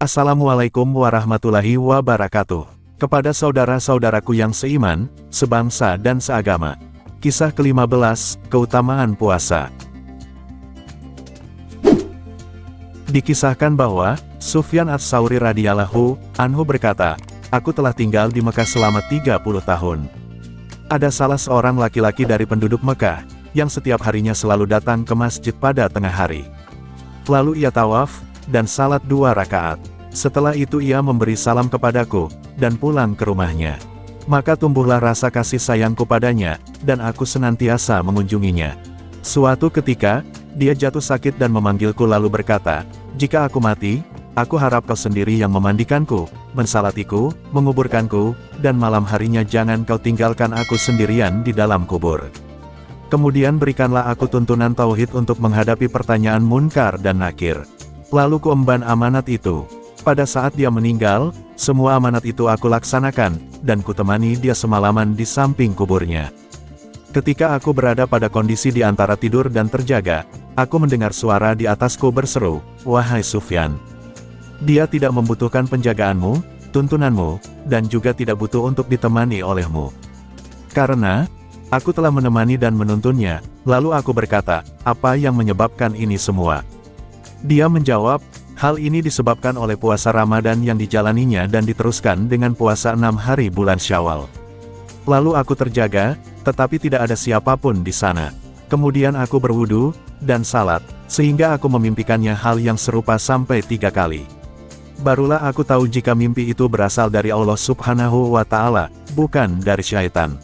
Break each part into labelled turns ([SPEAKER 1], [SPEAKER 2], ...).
[SPEAKER 1] Assalamualaikum warahmatullahi wabarakatuh. Kepada saudara-saudaraku yang seiman, sebangsa dan seagama. Kisah ke-15, Keutamaan Puasa. Dikisahkan bahwa, Sufyan Ats-Tsauri radhiyallahu anhu berkata, "Aku telah tinggal di Mekah selama 30 tahun. Ada salah seorang laki-laki dari penduduk Mekah, yang setiap harinya selalu datang ke masjid pada tengah hari. Lalu ia tawaf, dan salat 2 rakaat. Setelah itu ia memberi salam kepadaku, dan pulang ke rumahnya. Maka tumbuhlah rasa kasih sayangku padanya, dan aku senantiasa mengunjunginya. Suatu ketika, dia jatuh sakit dan memanggilku lalu berkata, 'Jika aku mati, aku harap kau sendiri yang memandikanku, mensalatiku, menguburkanku, dan malam harinya jangan kau tinggalkan aku sendirian di dalam kubur. Kemudian berikanlah aku tuntunan tauhid untuk menghadapi pertanyaan munkar dan nakir.' Lalu kuemban amanat itu. Pada saat dia meninggal, semua amanat itu aku laksanakan, dan kutemani dia semalaman di samping kuburnya. Ketika aku berada pada kondisi di antara tidur dan terjaga, aku mendengar suara di atasku berseru, 'Wahai Sufyan, dia tidak membutuhkan penjagaanmu, tuntunanmu, dan juga tidak butuh untuk ditemani olehmu. Karena aku telah menemani dan menuntunnya.' Lalu aku berkata, 'Apa yang menyebabkan ini semua?' Dia menjawab, 'Hal ini disebabkan oleh puasa Ramadan yang dijalaninya dan diteruskan dengan puasa 6 hari bulan Syawal. Lalu aku terjaga, tetapi tidak ada siapapun di sana. Kemudian aku berwudu, dan salat, sehingga aku memimpikannya hal yang serupa sampai 3 kali. Barulah aku tahu jika mimpi itu berasal dari Allah Subhanahu wa Ta'ala, bukan dari syaitan.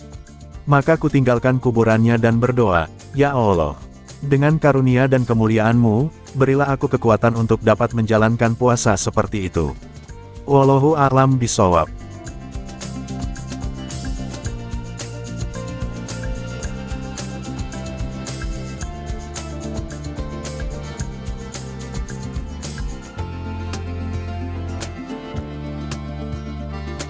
[SPEAKER 1] Maka kutinggalkan kuburannya dan berdoa, 'Ya Allah, dengan karunia dan kemuliaan-Mu, berilah aku kekuatan untuk dapat menjalankan puasa seperti itu.' Wallahu a'lam bishawab."